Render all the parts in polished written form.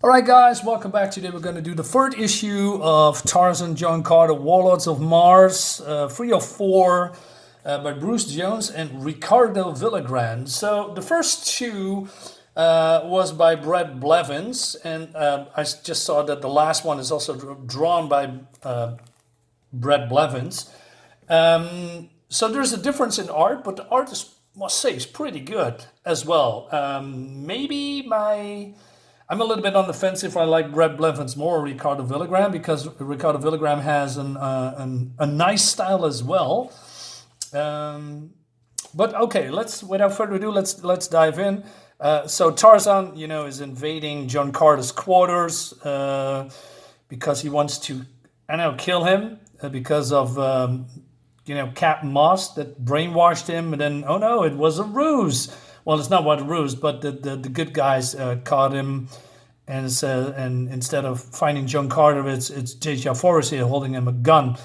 All right, guys, welcome back. Today we're going to do the third issue of Tarzan, John Carter, Warlords of Mars, 3 of 4, by Bruce Jones and Ricardo Villagran. So the first two was by Bret Blevins, and I just saw that the last one is also drawn by Bret Blevins. So there's a difference in art, but the art is, must say, is pretty good as well. I'm a little bit on the fence if I like Bret Blevins more or Ricardo Villagran, because Ricardo Villagran has a nice style as well. But okay, without further ado, let's dive in. So Tarzan, is invading John Carter's quarters because he wants to, kill him because of Captain Moss that brainwashed him, and then oh no, it was a ruse. Well, it's not what a ruse, but the good guys caught him, and instead of finding John Carter, it's J.J. Forrest here holding him a gun,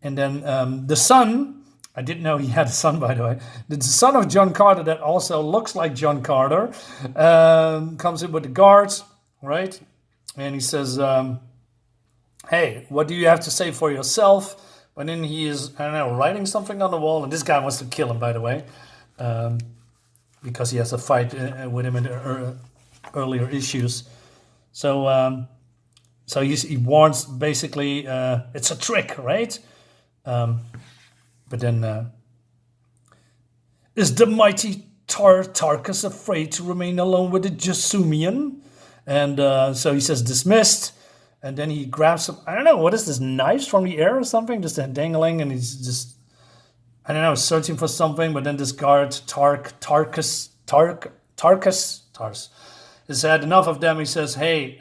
and then the son. I didn't know he had a son, by the way. The son of John Carter that also looks like John Carter comes in with the guards, right? And he says, "Hey, what do you have to say for yourself?" But then he is, writing something on the wall, and this guy wants to kill him, by the way. Because he has a fight with him in the earlier issues. So he warns basically it's a trick, right? But then is the mighty Tarkus afraid to remain alone with the Jasumian? And so he says dismissed, and then he grabs some, I don't know, what is this, knives from the air or something? Just dangling, and he's just, searching for something, but then this guard, Tarkus, has had enough of them. He says, "Hey,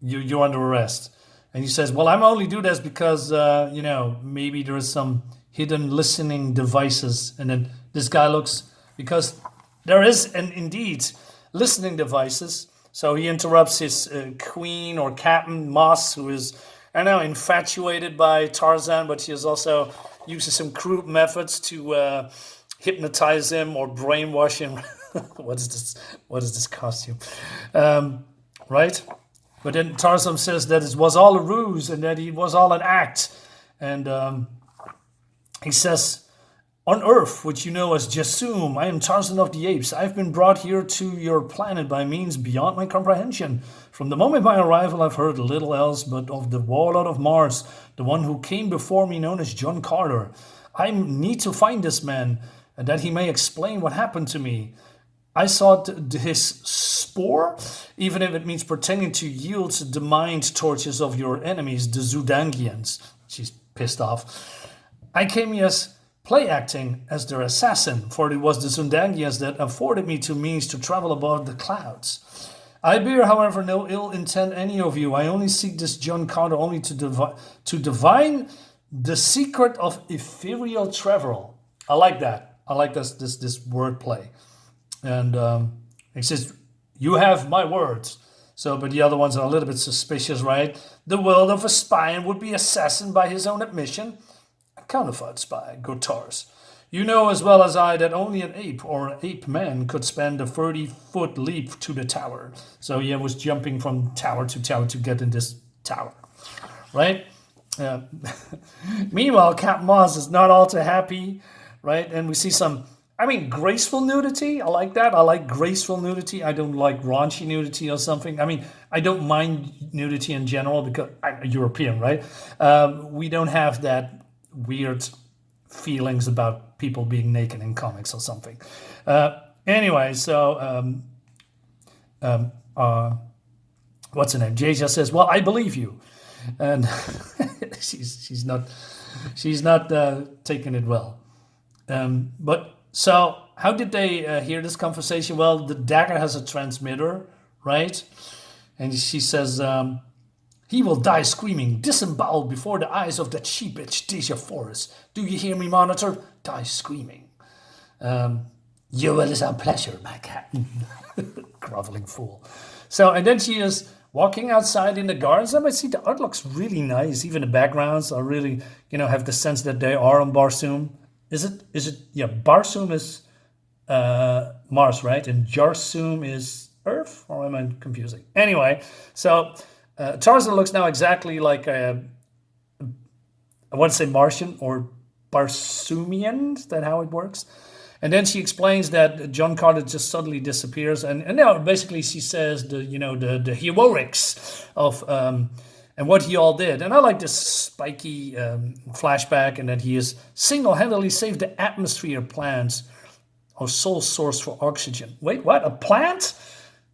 you're under arrest." And he says, "Well, I'm only do this because, maybe there is some hidden listening devices." And then this guy looks, because there is, indeed, listening devices. So he interrupts his queen or Captain Moss, who is, infatuated by Tarzan, but he is also uses some crude methods to hypnotize him or brainwash him. What is this costume? Right? But then Tarzan says that it was all a ruse and that it was all an act. And he says, "On Earth, which you know as Jasum, I am Tarzan of the Apes. I've been brought here to your planet by means beyond my comprehension. From the moment of my arrival, I've heard little else but of the Warlord of Mars, the one who came before me known as John Carter. I need to find this man, and that he may explain what happened to me. I sought his spore, even if it means pretending to yield to the mind tortures of your enemies, the Zudangians." She's pissed off. "I came here as play acting as their assassin, for it was the Zudangians that afforded me to means to travel above the clouds. I bear, however, no ill intent any of you. I only seek this John Carter only to divine the secret of ethereal travel." I like that. I like this wordplay. And he says, "You have my words." So, but the other ones are a little bit suspicious, right? "The world of a spy and would-be assassin by his own admission. A counterfeit spy, good Tars. You know as well as I that only an ape or an ape man could spend a 30-foot leap to the tower." So he was jumping from tower to get in this tower, right? Meanwhile, Captain Moss is not all too happy, right? And we see some, graceful nudity. I like that. I like graceful nudity. I don't like raunchy nudity or something. I don't mind nudity in general because I'm European, right? We don't have that weird feelings about people being naked in comics or something. Anyway, so what's her name? Jaja says, "Well, I believe you," and she's not taking it well. But so how did they hear this conversation? Well, the dagger has a transmitter, right? And she says, "He will die screaming, disemboweled before the eyes of that she-bitch, Deja Forrest. Do you hear me, Monitor? Die screaming. Your will is our pleasure, my captain." Groveling fool. So, and then she is walking outside in the gardens. I see the art looks really nice. Even the backgrounds are really, have the sense that they are on Barsoom. Is it? Yeah, Barsoom is Mars, right? And Jarsum is Earth, or am I confusing? Anyway, so Tarzan looks now exactly like I want to say Martian or Barsoomian. Is that how it works? And then she explains that John Carter just suddenly disappears, and now basically she says the heroics of and what he all did. And I like this spiky flashback, and that he has single-handedly saved the atmosphere plants, our sole source for oxygen. Wait, what? A plant?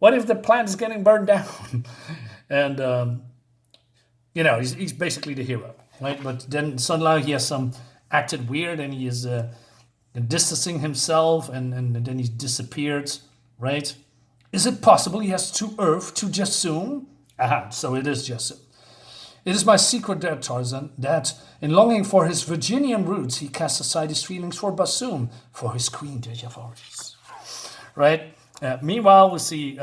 What if the plant is getting burned down? And he's basically the hero, right? But then suddenly he has some acted weird, and he is distancing himself, and then he disappeared, right? Is it possible he has to Earth to Jassoon? Aha, so it is Jassoon. It is my secret there, Tarzan, that in longing for his Virginian roots, he casts aside his feelings for Bassoon, for his queen, Dejavoris. Right? Meanwhile, we see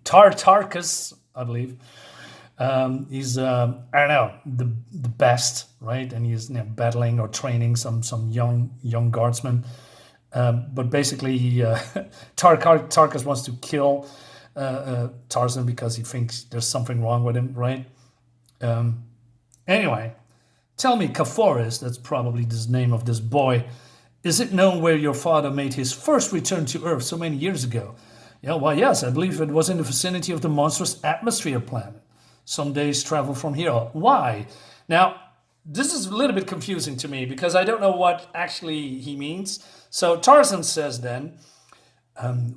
Tarkus, I believe. He's, I don't know, the best, right? And he's battling or training some young guardsmen. But basically, Tarkus wants to kill Tarzan because he thinks there's something wrong with him, right? Anyway, tell me, Kaphoris, that's probably the name of this boy, is it known where your father made his first return to Earth so many years ago? Yeah, well, yes, I believe it was in the vicinity of the monstrous atmosphere planet. Some days travel from here. Why? Now, this is a little bit confusing to me because I don't know what actually he means. So Tarzan says then,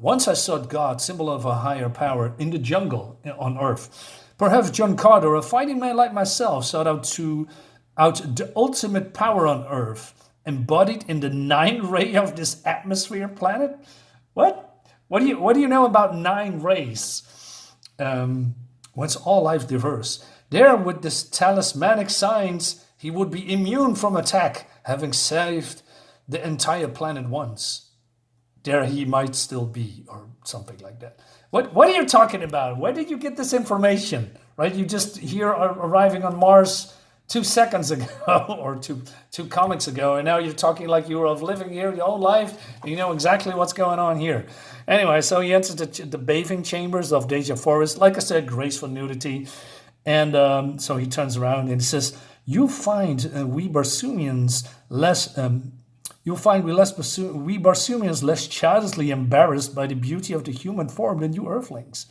once I sought God, symbol of a higher power, in the jungle on Earth. Perhaps John Carter, a fighting man like myself, sought out the ultimate power on Earth, embodied in the 9 ray of this atmosphere planet. What? What do you know about 9 rays? What's all life diverse? There, with this talismanic signs, he would be immune from attack, having saved the entire planet once. There he might still be, or something like that. What are you talking about? Where did you get this information? Right? You just here are arriving on Mars 2 seconds ago, or two comics ago, and now you're talking like you were living here your whole life, and you know exactly what's going on here. Anyway, so he enters the bathing chambers of Dejavoris. Like I said, graceful nudity. And so he turns around and says, "You find we Barsoomians less... You'll find we Barsoomians less childishly embarrassed by the beauty of the human form than you Earthlings."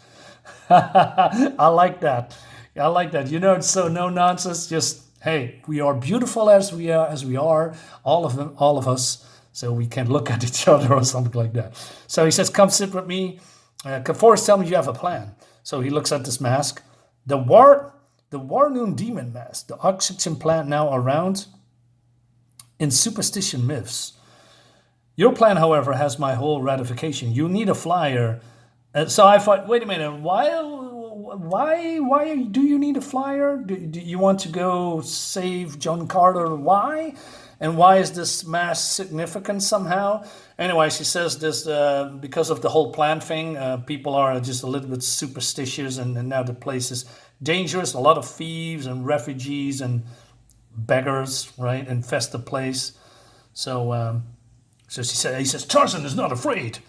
I like that. I like that. It's so no nonsense. Just, hey, we are beautiful as we are, all of us. So we can look at each other or something like that. So he says, "Come sit with me. Kaphoris, tell me you have a plan." So he looks at this mask, the Warnoon demon mask, the oxygen plant now around in superstition myths. Your plan, however, has my whole ratification. You need a flyer. So I thought, wait a minute, why do you need a flyer? Do you want to go save John Carter? Why? And why is this mass significant somehow? Anyway, she says this because of the whole plan thing. People are just a little bit superstitious, and now the place is dangerous. A lot of thieves and refugees and beggars, right, infest the place. So he says, "Tarzan is not afraid,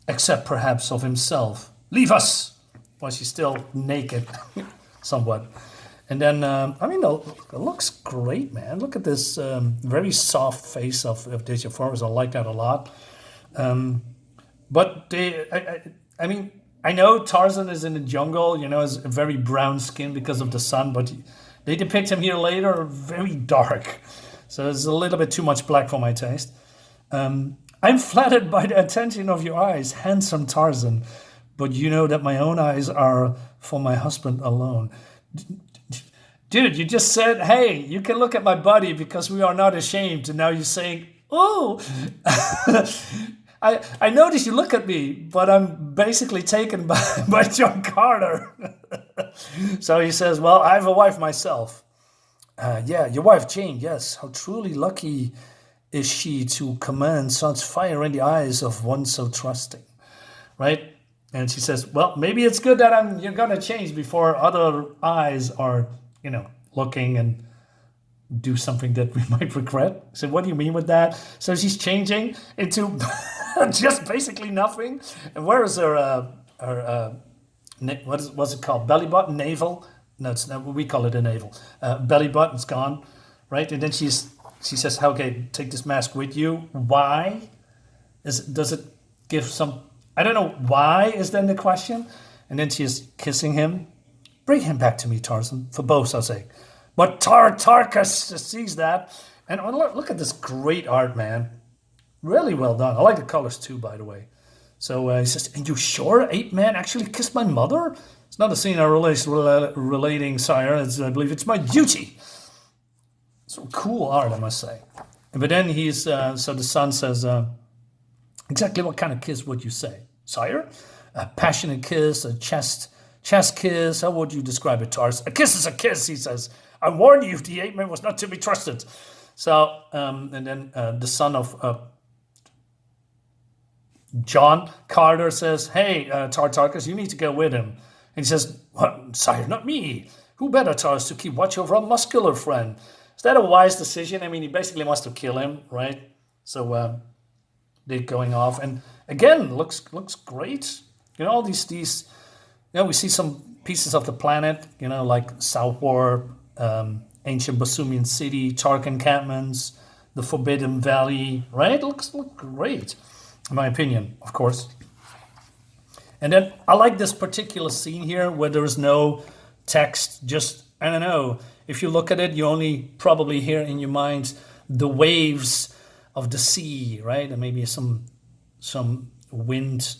except perhaps of himself. Leave us." Well, she's still naked, somewhat. And then, it looks great, man. Look at this very soft face of Dejavoris. I like that a lot. But I know Tarzan is in the jungle, has a very brown skin because of the sun, but they depict him here later very dark. So it's a little bit too much black for my taste. I'm flattered by the attention of your eyes, handsome Tarzan, but you know that my own eyes are for my husband alone. Dude, you just said, hey, you can look at my body because we are not ashamed. And now you're saying, oh, I notice you look at me, but I'm basically taken by John Carter. So he says, well, I have a wife myself. Yeah, your wife, Jane, yes. How truly lucky is she to command such fire in the eyes of one so trusting, right? And she says, well, maybe it's good that you're going to change before other eyes are, looking and do something that we might regret. So what do you mean with that? So she's changing into just basically nothing. And where is her her what's it called? Belly button, navel? No, it's not. We call it a navel. Belly button's gone, right? And then she says, "Okay, take this mask with you." Why? Does it give some? I don't know. Why is then the question? And then she's kissing him. Bring him back to me, Tarzan, for both our sake. But Tarkus sees that, and look at this great art, man. Really well done. I like the colors too, by the way. So he says, "And you sure ape man actually kissed my mother? It's not a scene I'm relating, sire. I believe it's my duty." So cool art, I must say. But then so the son says, "Exactly what kind of kiss would you say, sire? A passionate kiss, a chest kiss? How would you describe it, Tars? A kiss is a kiss," he says. "I warned you, the ape man was not to be trusted." So, and then the son of John Carter says, "Hey, Tartarchus, you need to go with him." And he says, "What, sire, not me. Who better, Tars, to keep watch over a muscular friend?" Is that a wise decision? I mean, he basically wants to kill him, right? So they're going off, and again, looks great. You know, all these. You know, we see some pieces of the planet. You know, like South Warp, ancient Basumian city, Tark encampments, the Forbidden Valley. Right? Looks great. In my opinion, of course. And then I like this particular scene here where there is no text, just, I don't know, if you look at it, you only probably hear in your mind the waves of the sea, right? And maybe some wind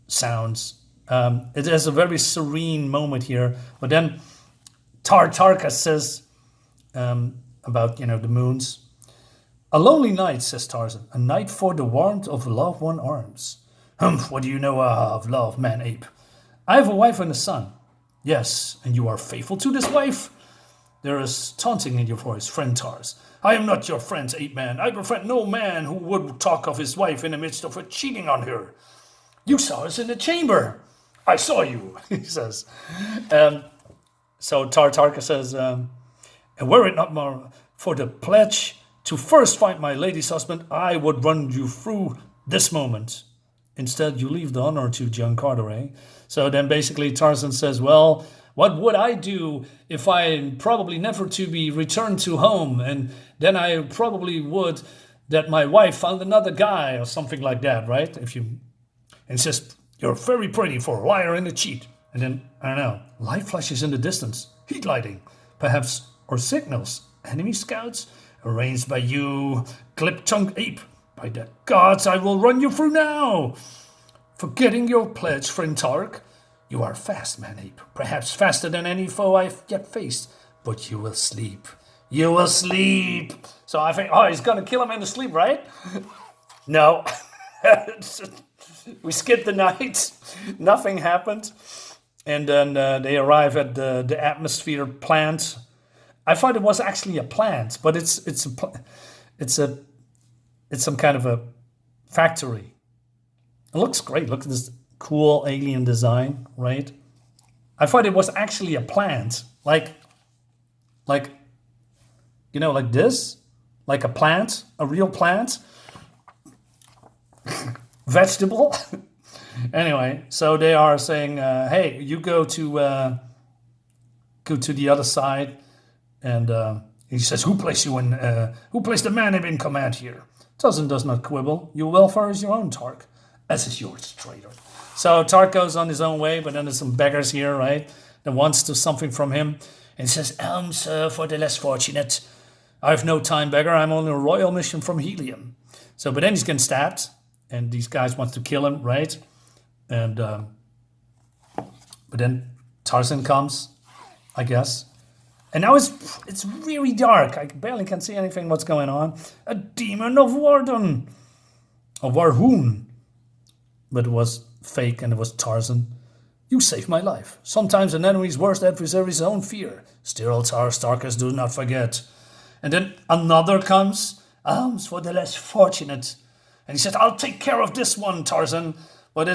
sounds. It is a very serene moment here. But then Tartarchus says about, the moons. "A lonely night," says Tarzan. "A night for the warmth of loved one arms." "Humph, what do you know of love, man ape?" "I have a wife and a son." "Yes, and you are faithful to this wife?" There is taunting in your voice, friend Tars. "I am not your friend, ape man. I befriend no man who would talk of his wife in the midst of her cheating on her." "You saw us in the chamber." "I saw you," he says. So Tartarchus says, "And were it not more for the pledge to first find my lady's husband, I would run you through this moment. Instead, you leave the honor to John Carter, eh?" So then basically Tarzan says, "Well, what would I do if I probably never to be returned to home? And then I probably would that my wife found another guy," or something like that, right? And he says, "You're very pretty for a liar and a cheat." And then, I don't know, light flashes in the distance, heat lighting, perhaps, or signals, enemy scouts, arranged by you, clip-tongued ape. By the gods, I will run you through now. Forgetting your pledge, friend Tark, you are fast, man ape, perhaps faster than any foe I've yet faced, but you will sleep. You will sleep. So I think, he's gonna kill him in the sleep, right? No. We skipped the night. Nothing happened. And then they arrive at the atmosphere plant. I thought it was actually a plant, but it's some kind of a factory. It looks great. Look at this cool alien design, right? I thought it was actually a plant, like this, like a plant, a real plant, vegetable. Anyway, so they are saying, "Hey, you go to the other side," and he says, "Who placed you in? Who placed the man in command here?" Tarzan does not quibble. "Your welfare is your own, Tark, as is yours, traitor." So Tark goes on his own way, but then there's some beggars here, right? That wants to something from him, and he says, "Sir, for the less fortunate. I have no time, beggar. I'm on a royal mission from Helium." So, but then he's getting stabbed, and these guys want to kill him, right? And but then Tarzan comes, I guess. And now it's really dark. I barely can see anything what's going on. A demon of Warden. Of Warhoon. But it was fake and it was Tarzan. "You saved my life. Sometimes an enemy's worst adversary is his own fear. Still, Tarkus, do not forget." And then another comes. "Alms for the less fortunate." And he says, "I'll take care of this one, Tarzan." But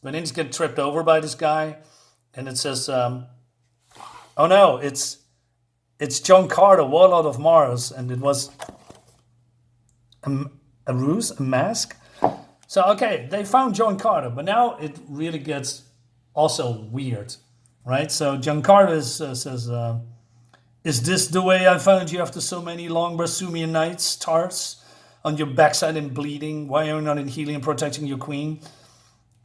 then he's getting tripped over by this guy. And it says, oh no, it's John Carter, Warlord of Mars. And it was a ruse, a mask. So, okay, they found John Carter, but now it really gets also weird, right? So John Carter says, is this the way I found you after so many long Brasumian nights, Tars? On your backside and bleeding? Why are you not in healing and protecting your queen?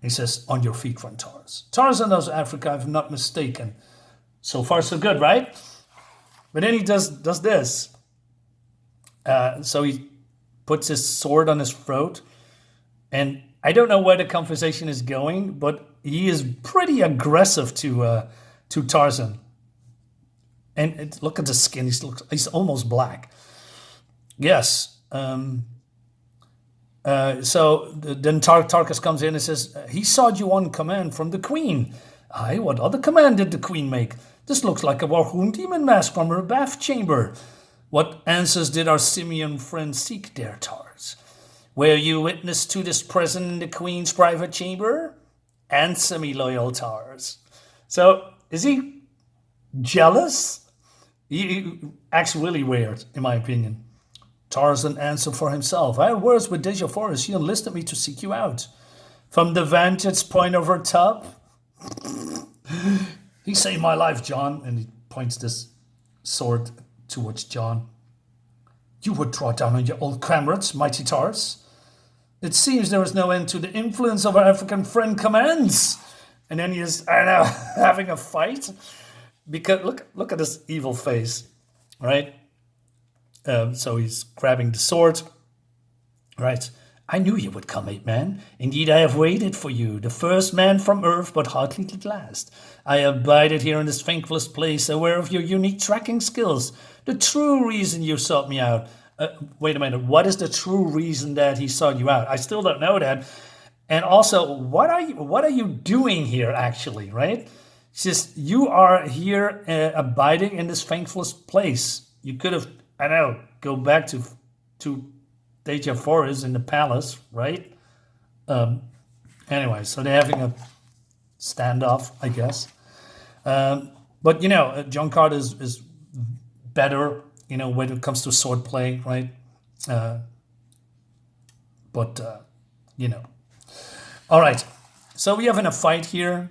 He says, on your feet, friend Tars. Tarzan knows Africa, if I'm not mistaken. So far, so good, right? But then he does this. So he puts his sword on his throat. And I don't know where the conversation is going, but he is pretty aggressive to Tarzan. And look at the skin; he's almost black. Yes. So then Tarkus comes in and says, he saw you on command from the Queen. Aye, what other command did the Queen make? This looks like a Warhoon demon mask from her bath chamber. What answers did our simian friend seek there, Tars? Were you witness to this present in the Queen's private chamber? Answer me, loyal Tars. So, is he jealous? He acts really weird, in my opinion. Tarzan answered for himself. I had words with Deja Forest. She enlisted me to seek you out. From the vantage point of her tub. He saved my life, John. And he points this sword towards John. You would draw down on your old comrades, mighty Tars. It seems there is no end to the influence of our African friend commands. And then he is, I don't know, having a fight. Because look at this evil face, right? So he's grabbing the sword, right? I knew you would come, ape man. Indeed, I have waited for you, the first man from Earth, but hardly the last. I abided here in this thankless place, aware of your unique tracking skills. The true reason you sought me out. Wait a minute, what is the true reason that he sought you out? I still don't know that. And also, what are you doing here, actually, right? He says, you are here abiding in this thankless place. You could have, I don't know, go back to Deja Forest in the palace, right? Anyway, so they're having a standoff, I guess. But, John Carter is better, when it comes to sword play, right? All right, so we have in a fight here.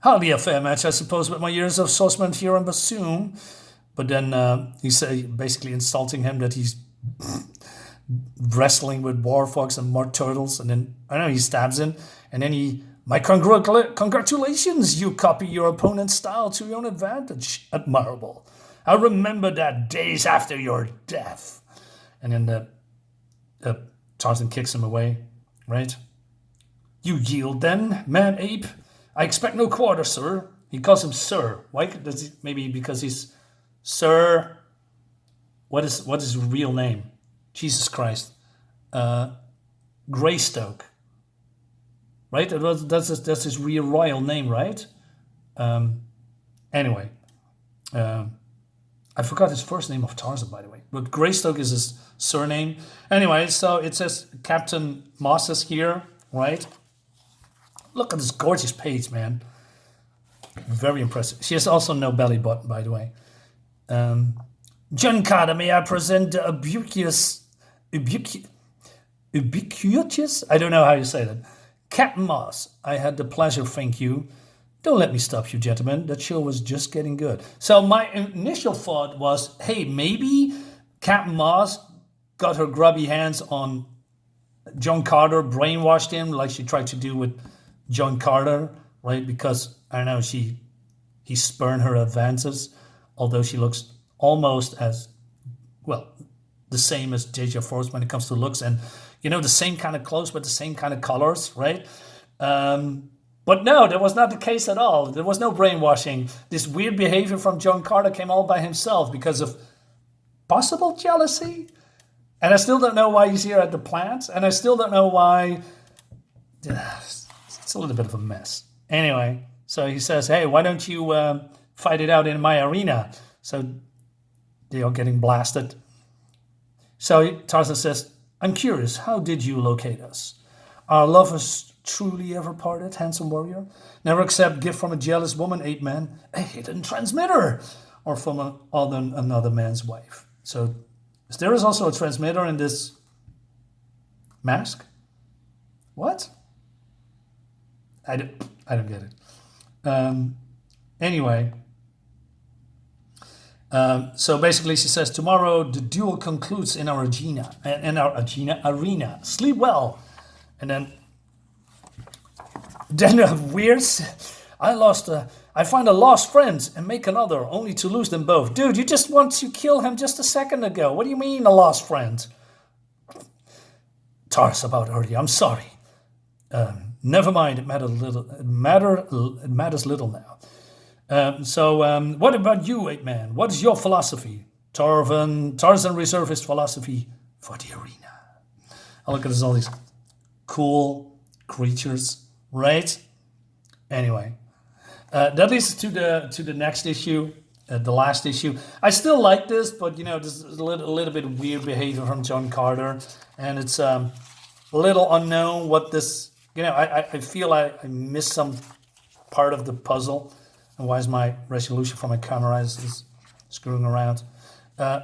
Hardly a fair match, I suppose, with my years of swordsman here in Bassoon. But then he's basically insulting him that he's wrestling with war fox and mud turtles. And then, I don't know, he stabs him. And then my congratulations, you copy your opponent's style to your own advantage. Admirable. I remember that days after your death. And then Tarzan kicks him away, right? You yield then, man ape. I expect no quarter, sir. He calls him sir. Why does he? Maybe because he's sir. What is his real name? Jesus Christ. Greystoke. Right? That's his real royal name, right? Anyway. I forgot his first name of Tarzan, by the way. But Greystoke is his surname. Anyway, so it says Captain Moss is here, right? Look at this gorgeous page, man. Very impressive. She has also no belly button, by the way. John Carter, may I present the ubiquitous? I don't know how you say that. Captain Moss, I had the pleasure, thank you. Don't let me stop you, gentlemen. That show was just getting good. So my initial thought was, hey, maybe Captain Moss got her grubby hands on John Carter, brainwashed him like she tried to do with John Carter, right? Because, I don't know, he spurned her advances, although she looks almost as, well, the same as Deja Forest when it comes to looks. And, the same kind of clothes with the same kind of colors, right? But no, that was not the case at all. There was no brainwashing. This weird behavior from John Carter came all by himself because of possible jealousy. And I still don't know why he's here at the plant. And I still don't know why. It's a little bit of a mess. Anyway, so he says, hey, why don't you fight it out in my arena? So they are getting blasted. So Tarzan says, I'm curious, how did you locate us? Our lovers truly ever parted, handsome warrior? Never accept gift from a jealous woman, ape man, a hidden transmitter, or from another man's wife. So there is also a transmitter in this mask. What? I don't get it. Anyway, so basically she says, tomorrow the duel concludes in our arena. Sleep well. And then weird. I find a lost friend and make another, only to lose them both. Dude, you just want to kill him just a second ago. What do you mean a lost friend? Tars about earlier. I'm sorry. Never mind. It matters little. It matters little now. What about you, Ape Man? What is your philosophy? Tarzan reservist philosophy for the arena. I look at all these cool creatures, right? Anyway, that leads to the next issue, the last issue. I still like this, but this is a little bit weird behavior from John Carter, and it's a little unknown what this. I feel I missed some part of the puzzle, and why is my resolution for my camera is screwing around.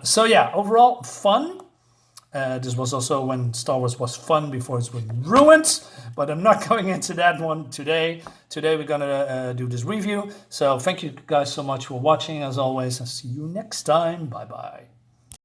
So yeah, overall fun. This was also when Star Wars was fun before it was ruined, but I'm not going into that one today. Today we're gonna do this review. So thank you guys so much for watching as always, and see you next time. Bye bye.